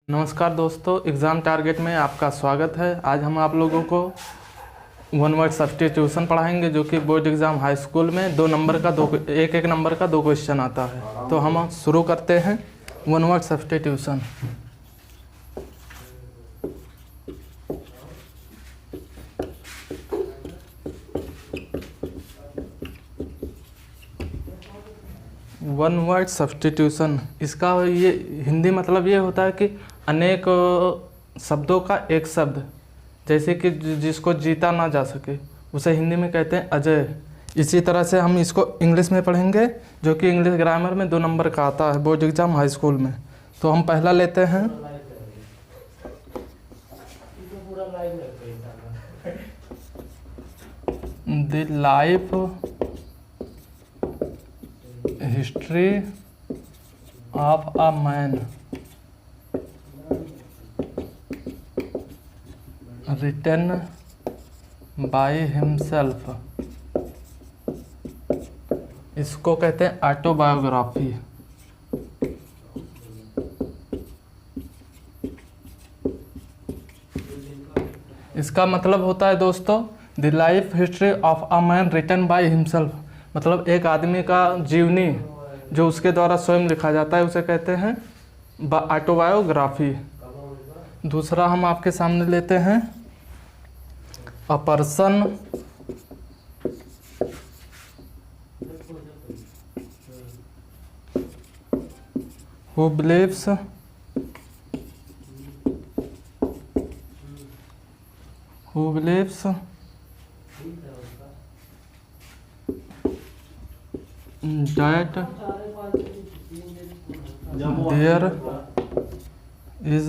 नमस्कार दोस्तों, exam target में आपका स्वागत है। आज हम आप लोगों को वन वर्ड सब्स्टिट्यूशन पढ़ाएंगे, जो कि बोर्ड एग्ज़ाम हाई स्कूल में एक नंबर का दो क्वेश्चन आता है। तो हम शुरू करते हैं one word substitution. One word substitution, इसका ये हिंदी मतलब ये होता है कि अनेक शब्दों का एक शब्द, जैसे कि जिसको जीता ना जा सके उसे हिंदी में कहते हैं अजय। इसी तरह से हम इसको इंग्लिश में पढ़ेंगे, जो कि इंग्लिश ग्रामर में 2 नंबर का आता है बोर्ड एग्ज़ाम हाई स्कूल में। तो हम पहला लेते हैं the life history of a man written by himself. इसको कहते हैं ऑटोबायोग्राफी। इसका मतलब होता है दोस्तों, the life history of a man written by himself, मतलब एक आदमी का जीवनी जो उसके द्वारा स्वयं लिखा जाता है उसे कहते हैं ऑटोबायोग्राफी। दूसरा हम आपके सामने लेते हैं अ person who believes that there is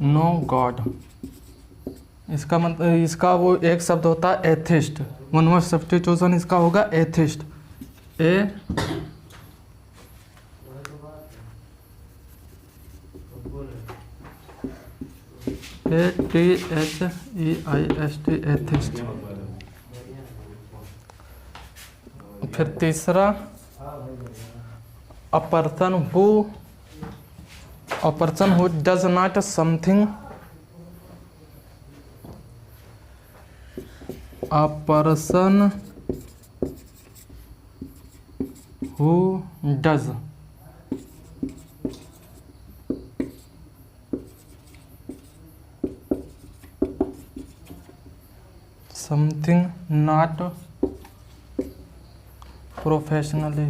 no God। इसका मतलब, इसका वो एक शब्द होता है एथिस्ट। वन वर्ड सब्स्टिट्यूशन इसका होगा एथिस्ट। ATHEIST atheist. फिर तीसरा अ person who does not something, a person who does something not professionally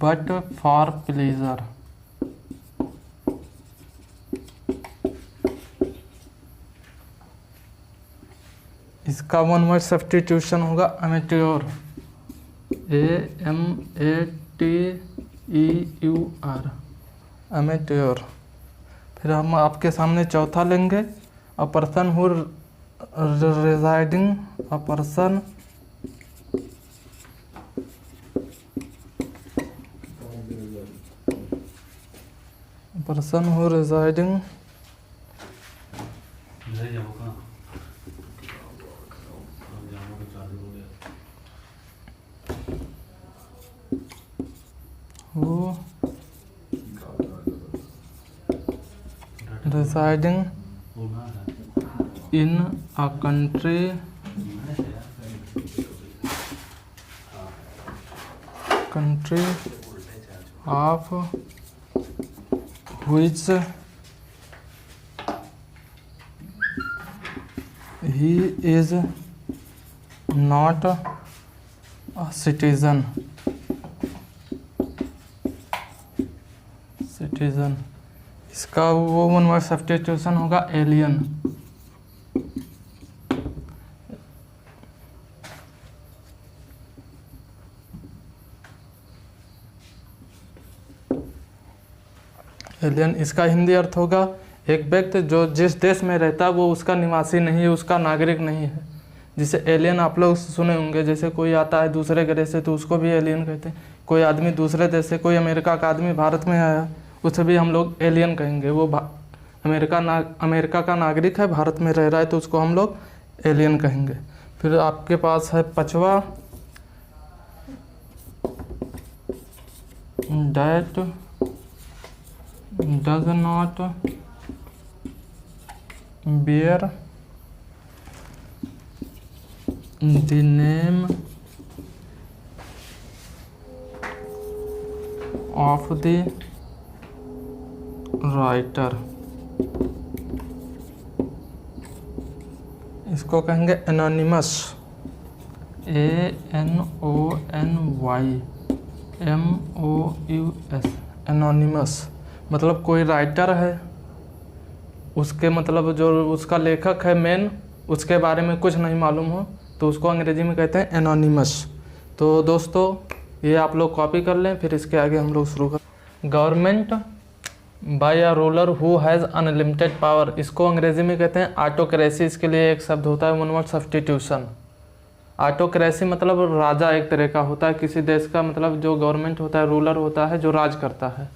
but for pleasure। इसका वन वर्ड सब्स्टिट्यूशन होगा अमेट्योर। AMATEUR अमेट्योर। फिर हम आपके सामने चौथा लेंगे अ person who residing, a person who residing in a country of which he is not a citizen। इसका वो वन वर्ड सब्स्टिट्यूशन होगा एलियन। एलियन इसका हिंदी अर्थ होगा एक व्यक्ति जो जिस देश में रहता है वो उसका निवासी नहीं है, उसका नागरिक नहीं है। जिसे एलियन आप लोग सुने होंगे, जैसे कोई आता है दूसरे ग्रह से तो उसको भी एलियन कहते हैं। कोई आदमी दूसरे देश से, कोई अमेरिका का आदमी भारत में आया, उसे भी हम लोग एलियन कहेंगे। वो अमेरिका का नागरिक है, भारत में रह रहा है, तो उसको हम लोग एलियन कहेंगे। फिर आपके पास है पांचवा, that does not bear the name of the writer। इसको कहेंगे एनोनिमस, ANONYMOUS, एनोनिमस। मतलब कोई राइटर है, उसके मतलब जो उसका लेखक है मेन, उसके बारे में कुछ नहीं मालूम हो तो उसको अंग्रेजी में कहते हैं एनोनिमस। तो दोस्तों ये आप लोग कॉपी कर लें, फिर इसके आगे हम लोग शुरू कर। Government by a ruler who has unlimited power, इसको अंग्रेजी में कहते हैं ऑटोक्रेसी। इसके लिए एक शब्द होता है वन वर्ड सब्स्टिट्यूशन। ऑटोक्रेसी मतलब राजा एक तरह का होता है किसी देश का, मतलब जो गवर्नमेंट होता है, रूलर होता है, जो राज करता है,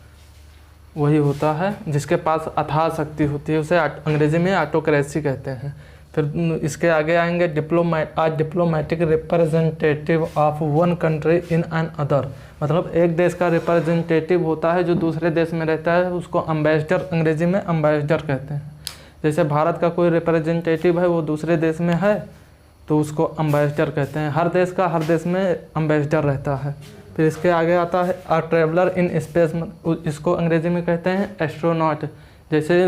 वही होता है जिसके पास अथाह शक्ति होती है, उसे अंग्रेजी में ऑटोक्रेसी कहते हैं। फिर इसके आगे आएंगे diplomatic representative of one country in an other, मतलब एक देश का रिप्रेजेंटेटिव होता है जो दूसरे देश में रहता है, उसको अम्बेसडर, अंग्रेजी में अम्बेसडर कहते हैं। जैसे भारत का कोई रिप्रेजेंटेटिव है वो दूसरे देश में है तो उसको अम्बेसडर कहते हैं। हर देश का हर देश में अम्बेसडर रहता है। फिर इसके आगे आता है अ ट्रेवलर इन स्पेस, इसको अंग्रेजी में कहते हैं एस्ट्रोनॉट। जैसे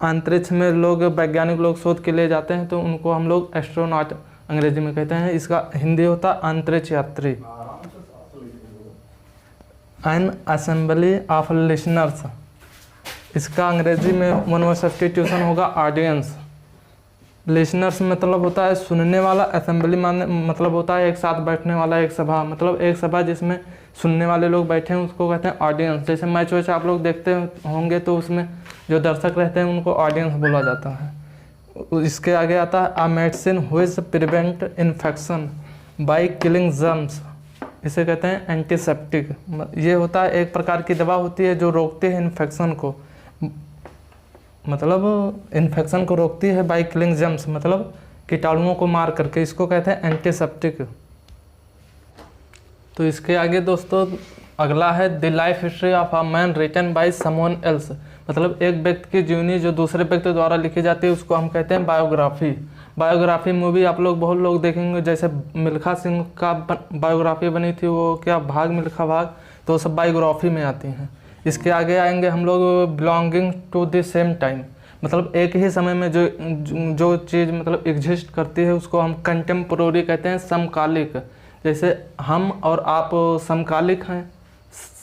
अंतरिक्ष में लोग, वैज्ञानिक लोग शोध के लिए जाते हैं तो उनको हम लोग एस्ट्रोनॉट अंग्रेजी में कहते हैं। इसका हिंदी होता है अंतरिक्ष यात्री। एन असेंबली ऑफ लिसनर्स, इसका अंग्रेजी में वन वर्ड सब्स्टिट्यूशन होगा ऑडियंस। लिसनर्स मतलब होता है सुनने वाला, असेंबली मतलब होता है एक साथ बैठने वाला, एक सभा, मतलब एक सभा जिसमें सुनने वाले लोग बैठे हैं उसको कहते हैं ऑडियंस। जैसे मैच वैच आप लोग देखते होंगे तो उसमें जो दर्शक रहते हैं उनको ऑडियंस बोला जाता है। इसके आगे आता है a medicine which prevent infection by killing germs, इसे कहते हैं एंटीसेप्टिक। ये होता है एक प्रकार की दवा होती है जो रोकती है इन्फेक्शन को, मतलब इन्फेक्शन को रोकती है बाय किलिंग जर्म्स, मतलब कीटाणुओं को मार करके, इसको कहते हैं एंटीसेप्टिक। तो इसके आगे दोस्तों अगला है the life history of a man written by someone else, मतलब एक व्यक्ति की जीवनी जो दूसरे व्यक्ति द्वारा लिखी जाती है उसको हम कहते हैं बायोग्राफी। बायोग्राफी मूवी आप लोग बहुत लोग देखेंगे, जैसे मिल्खा सिंह का बायोग्राफी बनी थी, वो क्या भाग मिल्खा भाग, तो सब बायोग्राफी में आती हैं। इसके आगे आएंगे हम लोग belonging to the same time, मतलब एक ही समय में जो चीज़ मतलब एग्जिस्ट करती है उसको हम कंटेम्पोररी कहते हैं, समकालिक। जैसे हम और आप समकालिक हैं,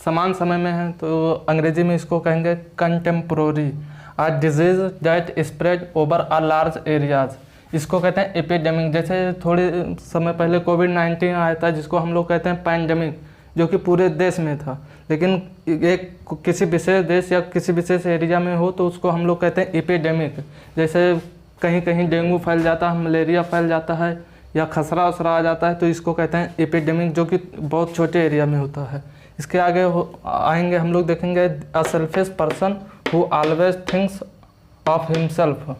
समान समय में हैं, तो अंग्रेजी में इसको कहेंगे contemporary. A disease that spread over a large areas, इसको कहते हैं एपिडेमिक। जैसे थोड़े समय पहले कोविड-19 आया था जिसको हम लोग कहते हैं पैंडेमिक, जो कि पूरे देश में था, लेकिन एक किसी विशेष देश या किसी विशेष एरिया में हो तो उसको हम लोग कहते हैं एपिडेमिक। जैसे कहीं कहीं डेंगू फैल जाता है, मलेरिया फैल जाता है या खसरा उसरा आ जाता है तो इसको कहते हैं एपिडेमिक, जो कि बहुत छोटे एरिया में होता है। इसके आगे आएंगे हम लोग देखेंगे a selfish person who always thinks of himself,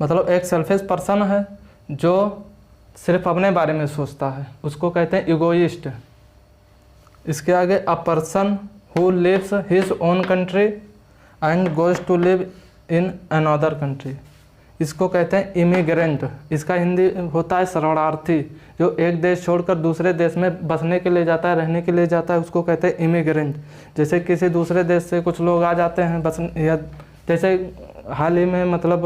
मतलब एक सेल्फिश पर्सन है जो सिर्फ अपने बारे में सोचता है, उसको कहते हैं इगोइस्ट। इसके आगे a person who lives his own country and goes to live in another country, इसको कहते हैं इमिग्रेंट। इसका हिंदी होता है शरणार्थी, जो एक देश छोड़कर दूसरे देश में बसने के लिए जाता है, रहने के लिए जाता है, उसको कहते हैं इमिग्रेंट। जैसे किसी दूसरे देश से कुछ लोग आ जाते हैं बस, या जैसे हाल ही में मतलब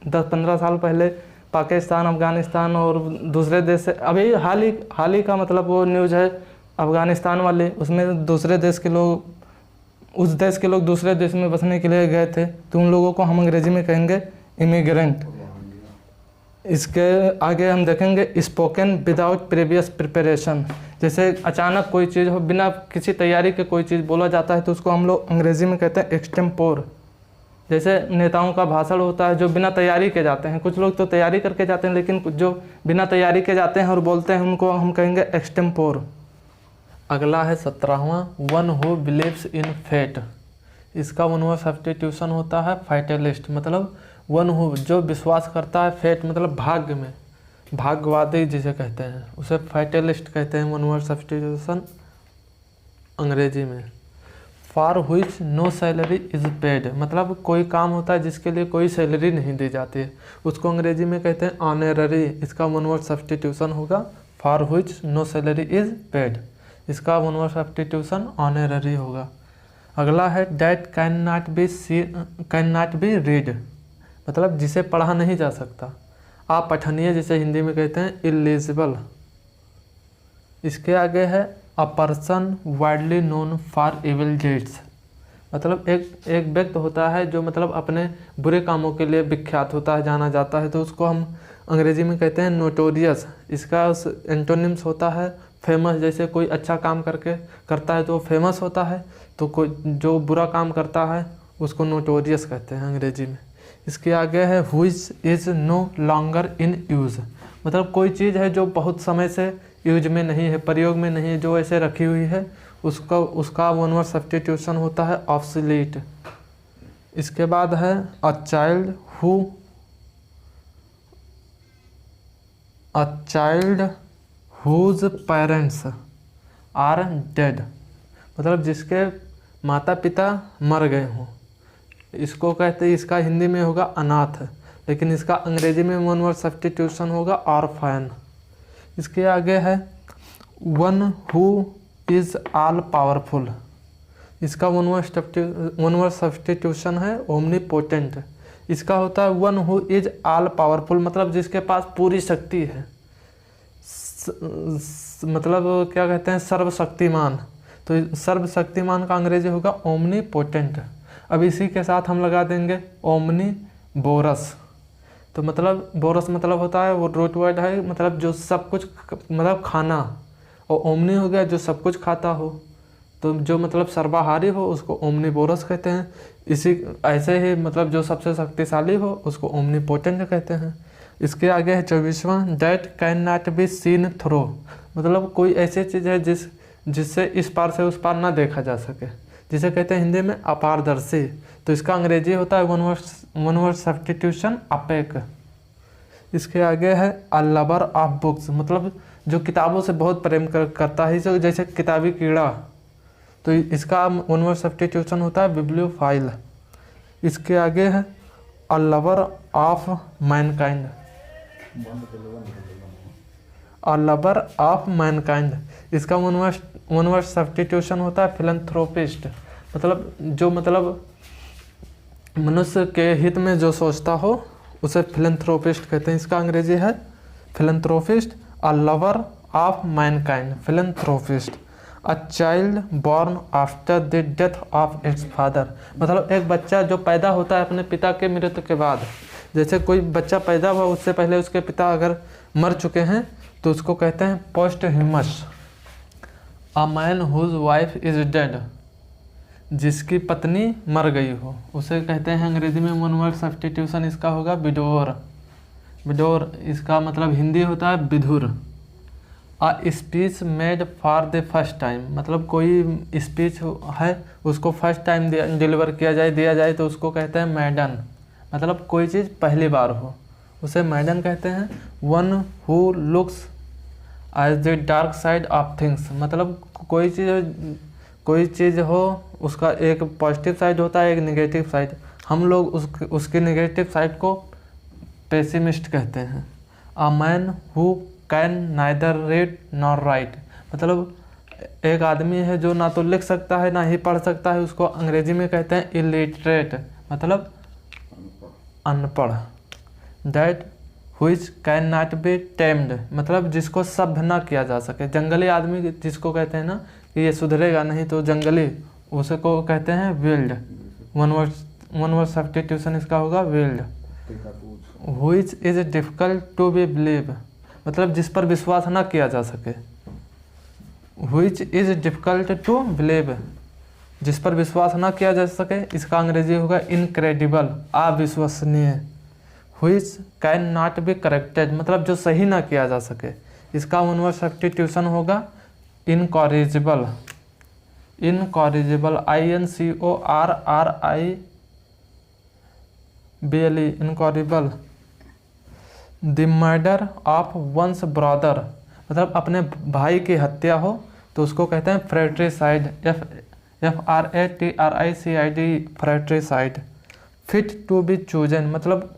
10-15 साल पहले पाकिस्तान, अफ़गानिस्तान और दूसरे देश से, अभी हाल ही का मतलब वो न्यूज़ है अफ़गानिस्तान वाले, उसमें दूसरे देश के लोग, उस देश के लोग दूसरे देश में बसने के लिए गए थे, तो उन लोगों को हम अंग्रेजी में कहेंगे इमिग्रेंट। इसके आगे हम देखेंगे स्पोकन विदाउट प्रीवियस प्रिपरेशन, जैसे अचानक कोई चीज़ हो, बिना किसी तैयारी के कोई चीज़ बोला जाता है तो उसको हम लोग अंग्रेजी में कहते हैं एक्सटेम्पोर। जैसे नेताओं का भाषण होता है जो बिना तैयारी के जाते हैं, कुछ लोग तो तैयारी करके जाते हैं, लेकिन जो बिना तैयारी के जाते हैं और बोलते हैं उनको हम कहेंगे एक्सटेम्पोर। अगला है 17वां one who believes in fate, इसका वन वर्ड सब्स्टिट्यूशन होता है फाइटलिस्ट, मतलब वन हु जो विश्वास करता है फेट मतलब भाग्य में, भाग्यवादी जिसे कहते हैं उसे फैटलिस्ट कहते हैं, वन वर्ड सब्स्टिट्यूशन अंग्रेजी में। For which no salary is paid, मतलब कोई काम होता है जिसके लिए कोई सैलरी नहीं दी जाती है, उसको अंग्रेजी में कहते हैं ऑनररी। इसका वन वर्ड सब्स्टिट्यूशन होगा for which no salary is paid, इसका वन वर्ड सब्स्टिट्यूशन ऑनररी होगा। अगला है that can not be read, मतलब जिसे पढ़ा नहीं जा सकता, अपठनीय जिसे हिंदी में कहते हैं इलिजिबल। इसके आगे है a person widely known for evil deeds, मतलब एक व्यक्ति होता है जो मतलब अपने बुरे कामों के लिए विख्यात होता है, जाना जाता है, तो उसको हम अंग्रेजी में कहते हैं नोटोरियस। इसका एंटोनिम्स होता है फेमस, जैसे कोई अच्छा काम करता है तो वो फेमस होता है, तो कोई जो बुरा काम करता है उसको नोटोरियस कहते हैं अंग्रेजी में। इसके आगे है which is no longer in use, मतलब कोई चीज़ है जो बहुत समय से यूज में नहीं है, प्रयोग में नहीं है, जो ऐसे रखी हुई है, उसका वन वर्ड सब्स्टिट्यूशन होता है ऑब्सोलीट। इसके बाद है a child whose parents are dead, मतलब जिसके माता पिता मर गए हों, इसको कहते हैं, इसका हिंदी में होगा अनाथ, लेकिन इसका अंग्रेजी में वन वर्ड सब्स्टिट्यूशन होगा ऑर्फन। इसके आगे है one who is all powerful, इसका वन वर्ड सब्स्टिट्यूशन है ओमनीपोटेंट। इसका होता है one who is all powerful, मतलब जिसके पास पूरी शक्ति है, मतलब क्या कहते हैं सर्वशक्तिमान, तो सर्वशक्तिमान का अंग्रेजी होगा ओमनीपोटेंट। अब इसी के साथ हम लगा देंगे ओमनीवोरस, तो मतलब बोरस मतलब होता है वो रूट वर्ड है, मतलब जो सब कुछ मतलब खाना, और ओमनी हो गया जो सब कुछ खाता हो, तो जो मतलब सर्वाहारी हो उसको ओमनीवोरस कहते हैं। इसी ऐसे ही मतलब जो सबसे शक्तिशाली हो उसको ओमनीपोटेंट कहते हैं। इसके आगे है 24वां that can not be seen through, मतलब कोई ऐसी चीज़ है जिससे इस पार से उस पार ना देखा जा सके, जिसे कहते हैं हिंदी में अपारदर्शी, तो इसका अंग्रेजी होता है वन वर्ड सब्स्टिट्यूशन अपेक। इसके आगे है अ लवर ऑफ बुक्स, मतलब जो किताबों से बहुत प्रेम करता है, जो जैसे किताबी कीड़ा, तो इसका वन वर्ड सब्स्टिट्यूशन होता है बिब्लियोफाइल। इसके आगे है a lover of Mankind, a lover of Mankind, इसका वन वर्ड सब्स्टिट्यूशन होता है फिलैंथ्रोपिस्ट, मतलब जो मतलब मनुष्य के हित में जो सोचता हो उसे फिलैंथ्रोपिस्ट कहते हैं। इसका अंग्रेजी है philanthropist, a lover of Mankind, philanthropist. A child born after the death of its father, मतलब एक बच्चा जो पैदा होता है अपने पिता के मृत्यु के बाद, जैसे कोई बच्चा पैदा हुआ उससे पहले उसके पिता अगर मर चुके हैं तो उसको कहते हैं posthumous. A man whose wife is dead, जिसकी पत्नी मर गई हो उसे कहते हैं अंग्रेजी में वन वर्ड सब्स्टिट्यूशन इसका होगा विडोर। विडोर इसका मतलब हिंदी होता है विधुर। A speech made for the first time, मतलब कोई स्पीच है उसको फर्स्ट टाइम डिलीवर दिया जाए तो उसको कहते हैं मैडन, मतलब कोई चीज़ पहली बार हो उसे मैडन कहते हैं। One who looks as the dark side of things, मतलब कोई चीज़ हो उसका एक पॉजिटिव साइड होता है एक नेगेटिव साइड, हम लोग उसकी नेगेटिव साइड को पेसिमिस्ट कहते हैं। A man who can neither read nor right, मतलब एक आदमी है जो ना तो लिख सकता है ना ही पढ़ सकता है, उसको अंग्रेजी में कहते हैं इलिटरेट, मतलब अनपढ़। That which can not B tamed, मतलब जिसको सभ्य ना किया जा सके, जंगली आदमी जिसको कहते हैं ना कि ये सुधरेगा नहीं तो जंगली, उसे को कहते हैं विल्ड। वन वर्ड सब्स्टिट्यूशन इसका होगा विल्ड। Which is difficult to be believe, मतलब जिस पर विश्वास ना किया जा सके। Which is difficult to believe, जिस पर विश्वास ना किया जा सके, इसका अंग्रेजी होगा इनक्रेडिबल, अविश्वसनीय। Which can not be corrected, मतलब जो सही ना किया जा सके, इसका वन वर्ड सब्स्टिट्यूशन होगा incorrigible. Incorrigible INCORRIBLE, incorrigible. The murder of one's brother, मतलब अपने भाई की हत्या हो तो उसको कहते हैं fratricide, FRATRICID, fratricide. Fit to be chosen, मतलब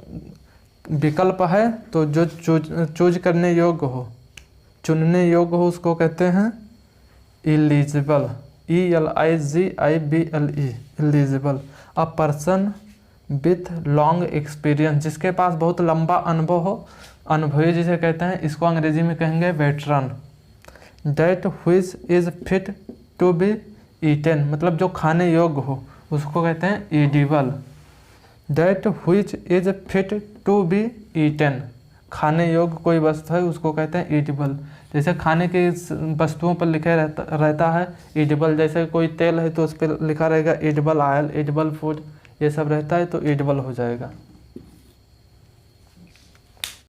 विकल्प है तो जो चूज करने योग्य हो, चुनने योग्य हो, उसको कहते हैं eligible, ELIGIBLE, eligible. A person with long experience, जिसके पास बहुत लंबा अनुभव हो, अनुभवी जिसे कहते हैं, इसको अंग्रेजी में कहेंगे veteran. That which is fit to be eaten, मतलब जो खाने योग्य हो उसको कहते हैं edible. That which is fit to be eaten, खाने योग्य कोई वस्तु है उसको कहते हैं ईडिबल। जैसे खाने की वस्तुओं पर लिखे रहता है ईडिबल, जैसे कोई तेल है तो उस पर लिखा रहेगा ईडिबल ऑयल, ईडिबल फूड, ये सब रहता है तो ईडिबल हो जाएगा।